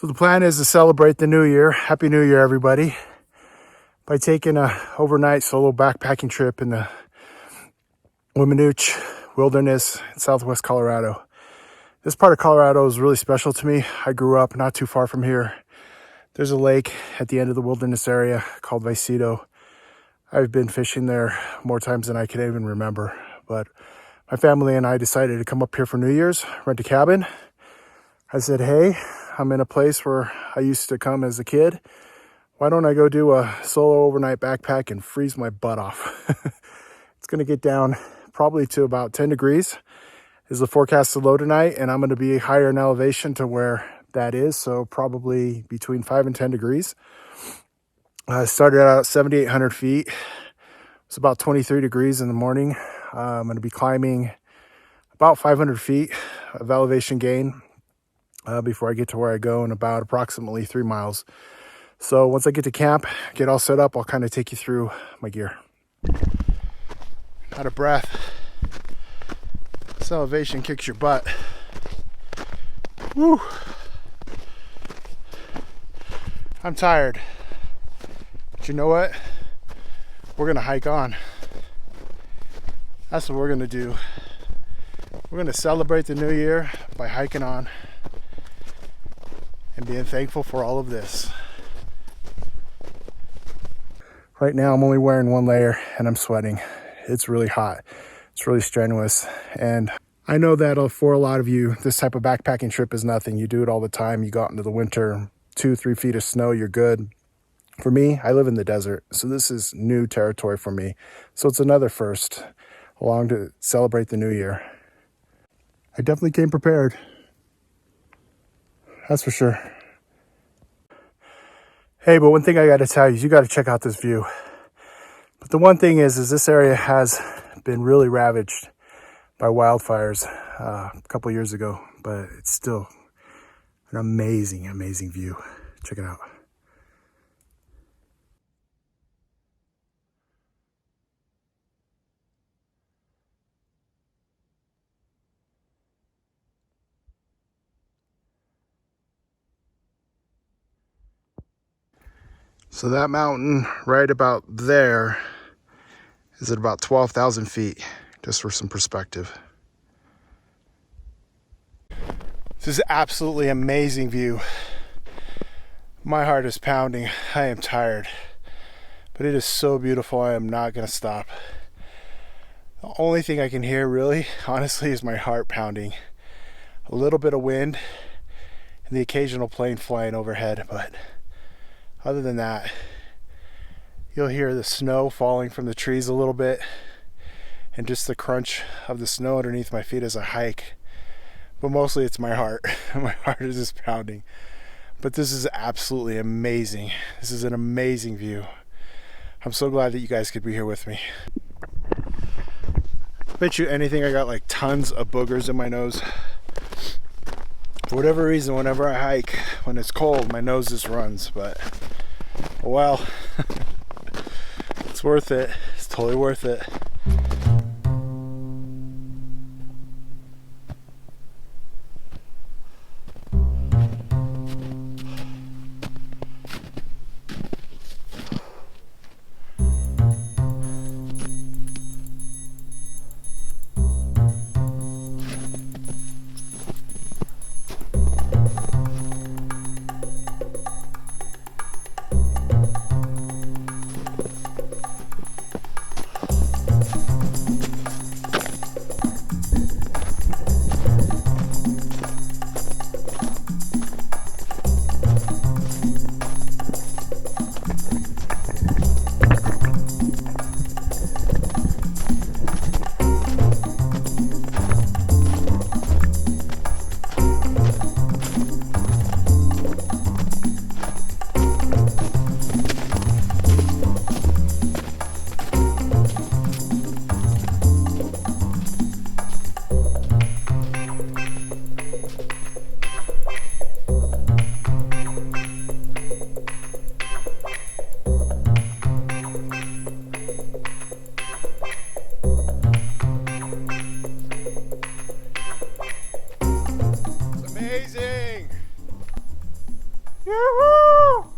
So the plan is to celebrate the new year. Happy New Year, everybody, by taking a overnight solo backpacking trip in the Weminuche Wilderness in southwest Colorado. This part of Colorado is really special to me. I grew up not too far from here. There's a lake at the end of the wilderness area called Vallecito. I've been fishing there more times than I can even remember. But my family and I decided to come up here for New Year's, rent a cabin. I said, hey, I'm in a place where I used to come as a kid. Why don't I go do a solo overnight backpack and freeze my butt off? It's going to get down probably to about 10 degrees is the forecast low tonight, and I'm going to be higher in elevation to where that is, so probably between 5 and 10 degrees. I started out at 7,800 feet. It's about 23 degrees in the morning. I'm going to be climbing about 500 feet of elevation gain before I get to where I go in about approximately 3 miles. So once I get to camp, get all set up, I'll kind of take you through my gear. Out of breath. This elevation kicks your butt. Woo! I'm tired. But you know what? We're gonna hike on. That's what we're gonna do. We're gonna celebrate the new year by hiking on and being thankful for all of this. Right now I'm only wearing one layer and I'm sweating. It's really hot. It's really strenuous. And I know that for a lot of you, this type of backpacking trip is nothing. You do it all the time. You go out into the winter, 2-3 feet of snow, you're good. For me, I live in the desert, so this is new territory for me. So it's another first along to celebrate the new year. I definitely came prepared. That's for sure. Hey, but one thing I got to tell you is you got to check out this view. But the one thing is this area has been really ravaged by wildfires a couple years ago, but it's still an amazing, amazing view. Check it out. So that mountain right about there is at about 12,000 feet, just for some perspective. This is absolutely amazing view. My heart is pounding. I am tired, but it is so beautiful. I am not going to stop. The only thing I can hear really, honestly, is my heart pounding. A little bit of wind and the occasional plane flying overhead, but other than that, you'll hear the snow falling from the trees a little bit and just the crunch of the snow underneath my feet as I hike. But mostly it's my heart. My heart is just pounding. But this is absolutely amazing. This is an amazing view. I'm so glad that you guys could be here with me. I bet you anything I got like tons of boogers in my nose. For whatever reason, whenever I hike, when it's cold, my nose just runs. But, well, it's worth it. It's totally worth it. Amazing! Yoo-hoo!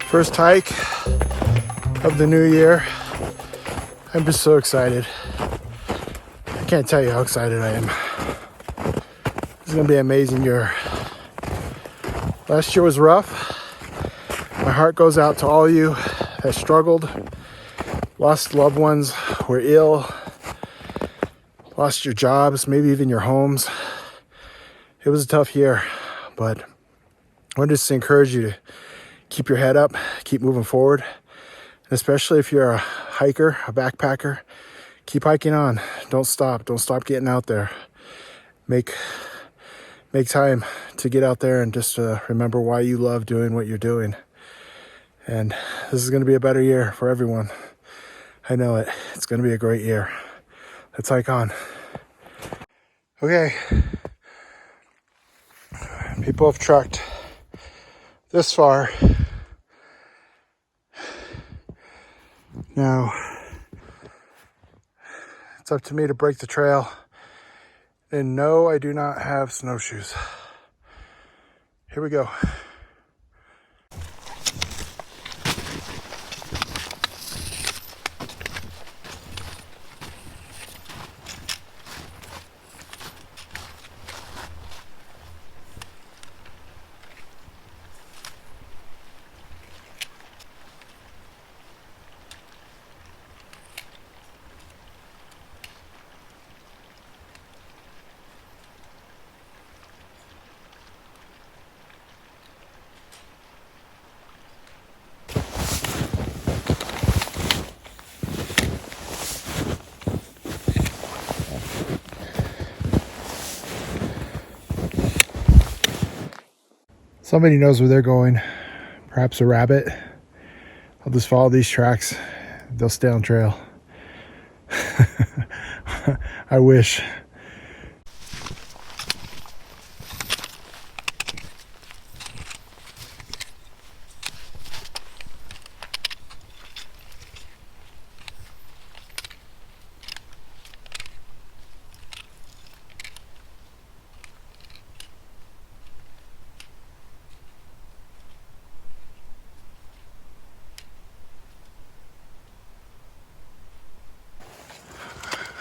First hike of the new year. I'm just so excited. I can't tell you how excited I am. It's gonna be an amazing year. Last year was rough. My heart goes out to all you that struggled, lost loved ones, were ill, lost your jobs, maybe even your homes. It was a tough year, but I want to just encourage you to keep your head up, keep moving forward. And especially if you're a hiker, a backpacker, keep hiking on. Don't stop getting out there. Make time to get out there and just remember why you love doing what you're doing. And this is going to be a better year for everyone. I know it. It's going to be a great year. Let's hike on. Okay. People have trekked this far. Now, it's up to me to break the trail. And no, I do not have snowshoes. Here we go. Somebody knows where they're going. Perhaps a rabbit. I'll just follow these tracks. They'll stay on trail. I wish.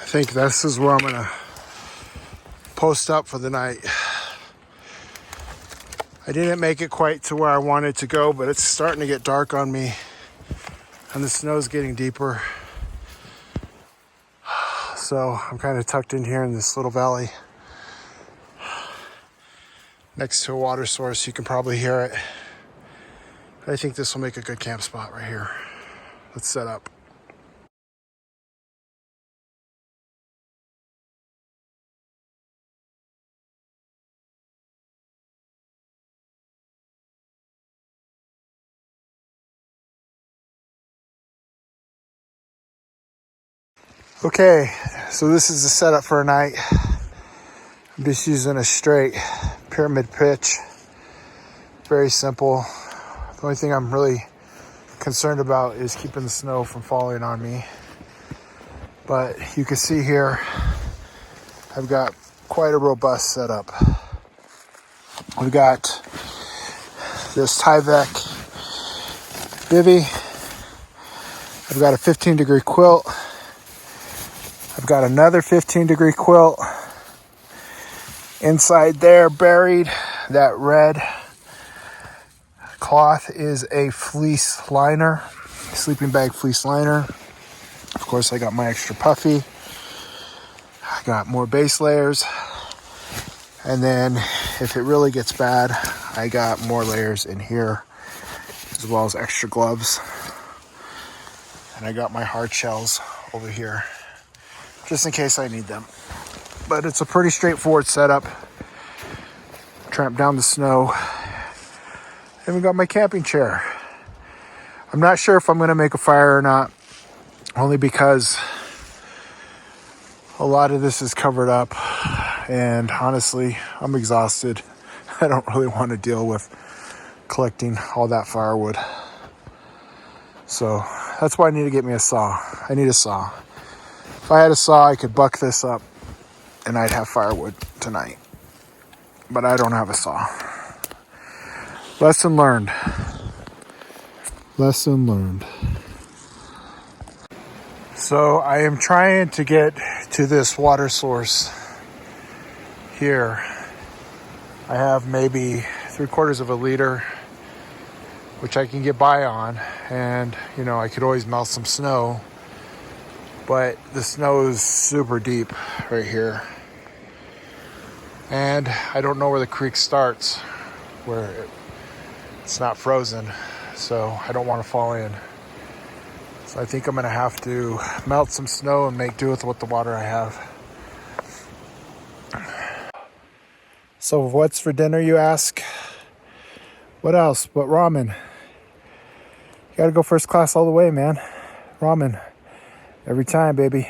think this is where I'm gonna post up for the night. I didn't make it quite to where I wanted to go, but it's starting to get dark on me and the snow's getting deeper. So I'm kind of tucked in here in this little valley next to a water source. You can probably hear it. I think this will make a good camp spot right here. Let's set up. Okay, so this is the setup for a night. I'm just using a straight pyramid pitch. Very simple. The only thing I'm really concerned about is keeping the snow from falling on me. But you can see here, I've got quite a robust setup. We've got this Tyvek bivy. I've got a 15-degree quilt. I've got another 15-degree quilt. Inside there, buried, that red cloth is a fleece liner, sleeping bag fleece liner. Of course, I got my extra puffy. I got more base layers. And then if it really gets bad, I got more layers in here, as well as extra gloves. And I got my hard shells over here, just in case I need them. But it's a pretty straightforward setup. Tramp down the snow. And we got my camping chair. I'm not sure if I'm going to make a fire or not, only because a lot of this is covered up. And honestly, I'm exhausted. I don't really want to deal with collecting all that firewood. So that's why I need to get me a saw. I need a saw. If I had a saw, I could buck this up and I'd have firewood tonight. But I don't have a saw. Lesson learned. Lesson learned. So I am trying to get to this water source here. I have maybe 3/4 of a liter, which I can get by on. And, you know, I could always melt some snow. But the snow is super deep right here. And I don't know where the creek starts, where it's not frozen, so I don't want to fall in. So I think I'm gonna have to melt some snow and make do with what the water I have. So what's for dinner, you ask? What else but ramen? You gotta go first class all the way, man. Ramen. Every time, baby.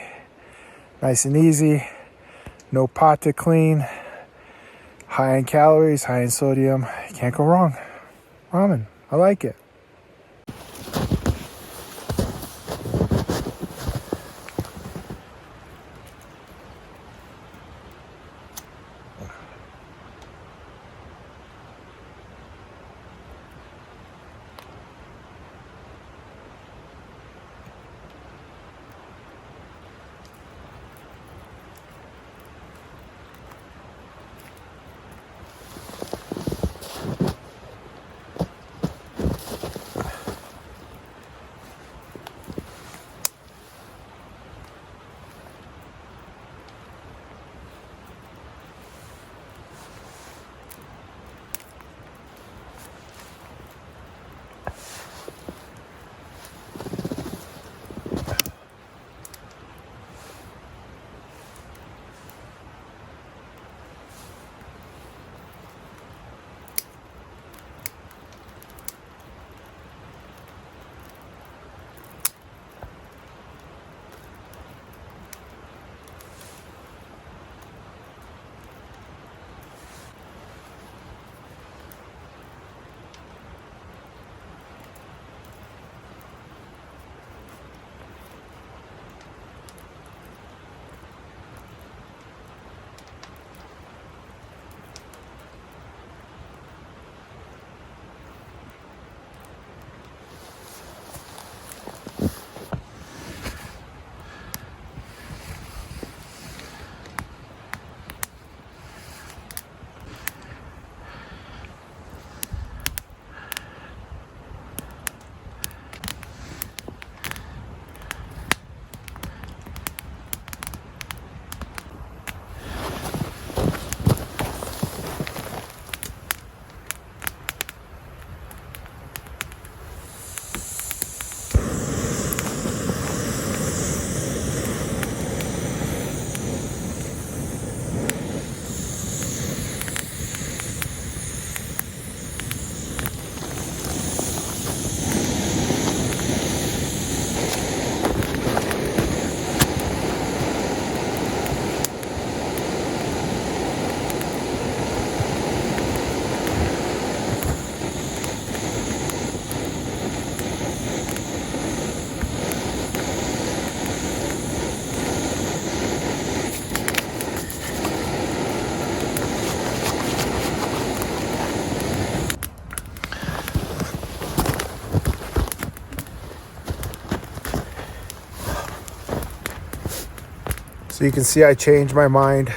Nice and easy. No pot to clean. High in calories, high in sodium. You can't go wrong. Ramen. I like it. So you can see I changed my mind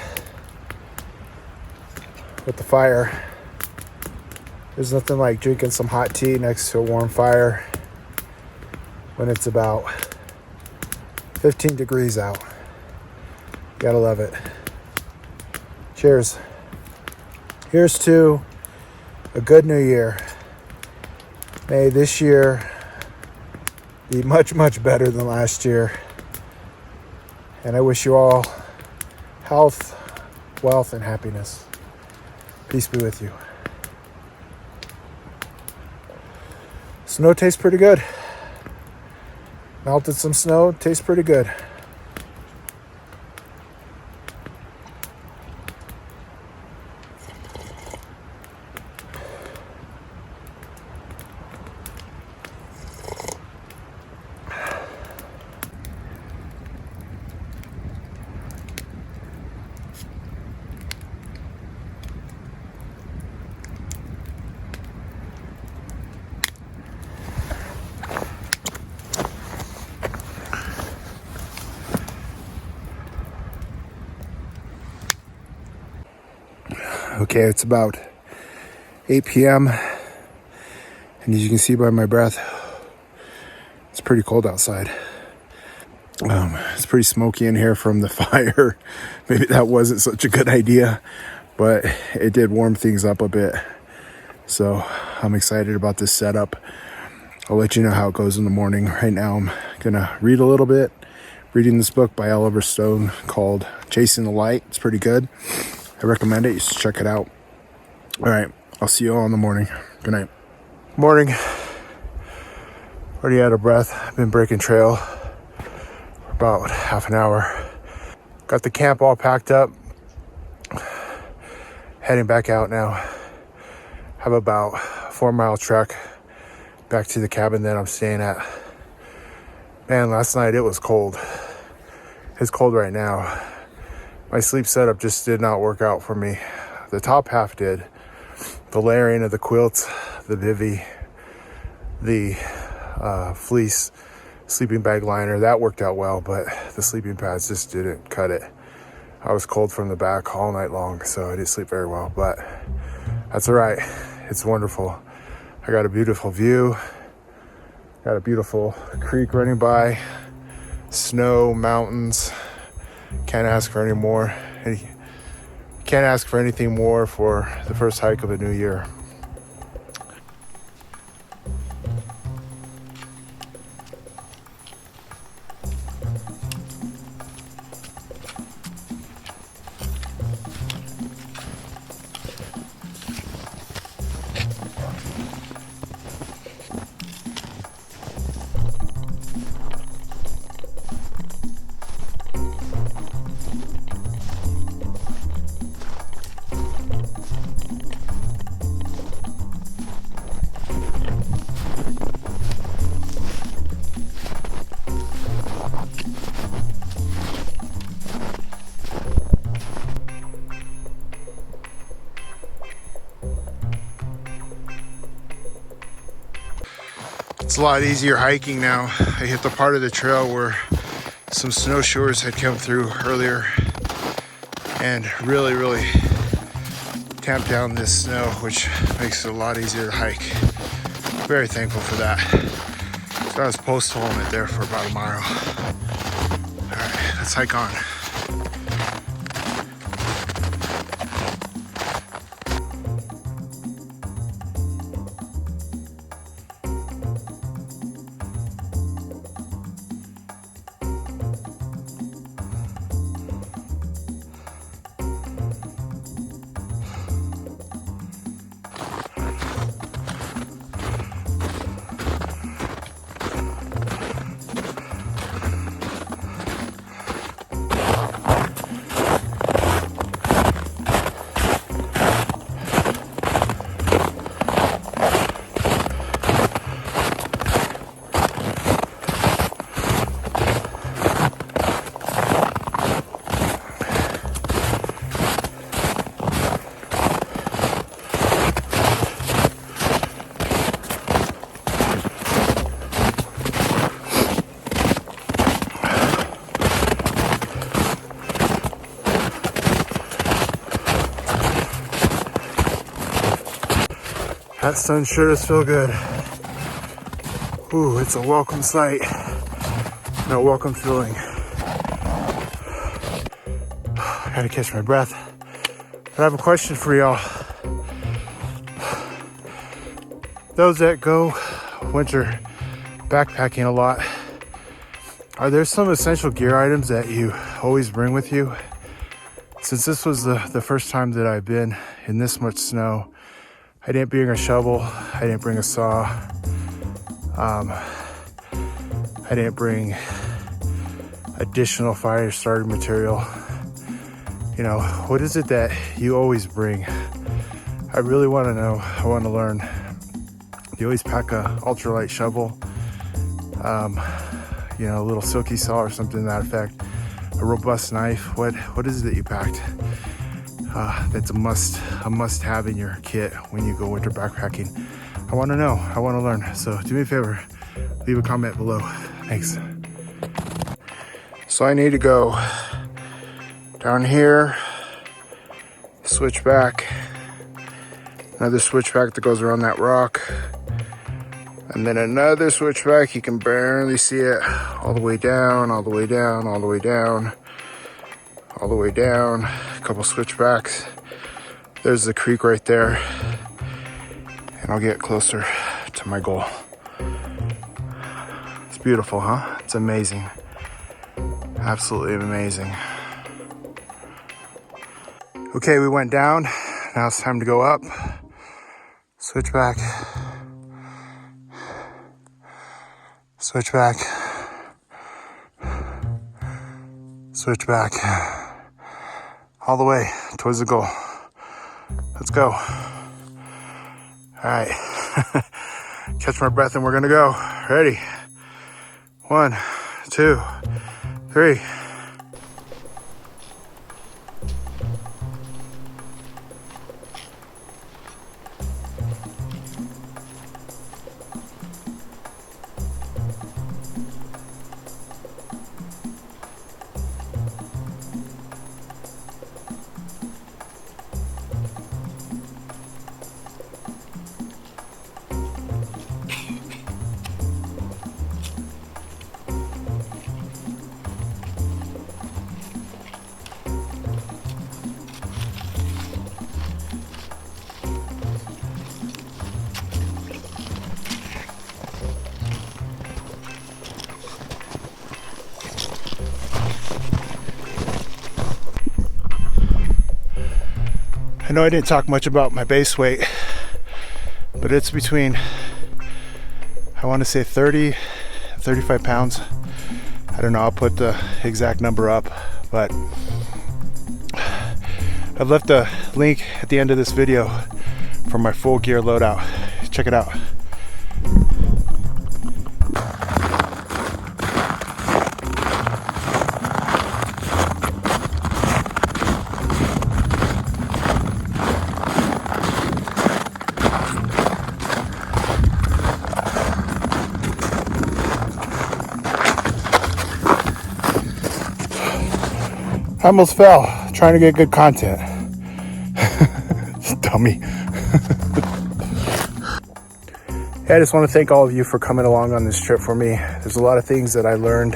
with the fire. There's nothing like drinking some hot tea next to a warm fire when it's about 15 degrees out. Gotta love it. Cheers. Here's to a good new year. May this year be much, much better than last year. And I wish you all health, wealth, and happiness. Peace be with you. Snow tastes pretty good. Melted some snow, tastes pretty good. Okay, it's about 8 p.m. and as you can see by my breath, it's pretty cold outside. It's pretty smoky in here from the fire. Maybe that wasn't such a good idea, but it did warm things up a bit. So I'm excited about this setup. I'll let you know how it goes in the morning. Right now I'm gonna read a little bit. Reading this book by Oliver Stone called Chasing the Light. It's pretty good. I recommend it. You should check it out. All right. I'll see you all in the morning. Good night. Morning. Already out of breath. I've been breaking trail for about half an hour. Got the camp all packed up. Heading back out now. Have about a 4-mile trek back to the cabin that I'm staying at. Man, last night it was cold. It's cold right now. My sleep setup just did not work out for me. The top half did. The layering of the quilts, the bivy, the fleece sleeping bag liner, that worked out well, but the sleeping pads just didn't cut it. I was cold from the back all night long, so I didn't sleep very well, but that's all right. It's wonderful. I got a beautiful view. Got a beautiful creek running by, snow, mountains. Can't ask for any more. Can't ask for anything more for the first hike of the new year. It's a lot easier hiking now. I hit the part of the trail where some snowshoers had come through earlier and really tamped down this snow, which makes it a lot easier to hike. Very thankful for that. So I was post holing it there for about a mile. All right, let's hike on. That sun sure does feel good. Ooh, it's a welcome sight and a welcome feeling. I gotta catch my breath. But I have a question for y'all. Those that go winter backpacking a lot, are there some essential gear items that you always bring with you? Since this was the first time that I've been in this much snow, I didn't bring a shovel, I didn't bring a saw, I didn't bring additional fire starter material. You know, what is it that you always bring? I really want to know, I want to learn. Do you always pack a ultralight shovel? You know, a little silky saw or something to that effect? A robust knife? What is it that you packed? That's a must have in your kit when you go winter backpacking. I want to know, I want to learn. So do me a favor, leave a comment below. Thanks. So I need to go down here, switch back, another switchback that goes around that rock, and then another switchback. You can barely see it, all the way down, all the way down, all the way down, all the way down, a couple switchbacks. There's the creek right there, and I'll get closer to my goal. It's beautiful, huh? It's amazing. Absolutely amazing. Okay, we went down. Now it's time to go up. Switch back. Switch back. Switch back. All the way towards the goal. Let's go. All right. Catch my breath and we're gonna go. Ready? 1, 2, 3. I know I didn't talk much about my base weight, but it's between, I want to say 30, 35 pounds. I don't know, I'll put the exact number up, but I've left a link at the end of this video for my full gear loadout. Check it out. I almost fell trying to get good content. Dummy. Yeah, I just want to thank all of you for coming along on this trip for me. There's a lot of things that I learned.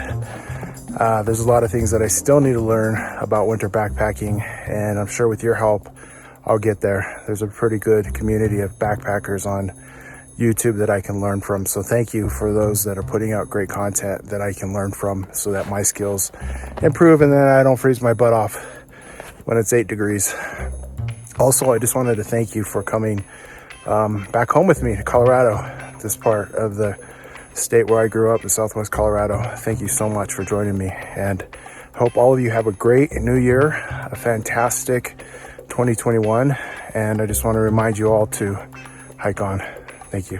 There's a lot of things that I still need to learn about winter backpacking, and I'm sure with your help, I'll get there. There's a pretty good community of backpackers on YouTube that I can learn from. So thank you for those that are putting out great content that I can learn from so that my skills improve and then I don't freeze my butt off when it's 8 degrees. Also, I just wanted to thank you for coming back home with me to Colorado, this part of the state where I grew up in Southwest Colorado. Thank you so much for joining me, and I hope all of you have a great new year, a fantastic 2021, and I just want to remind you all to hike on. Thank you.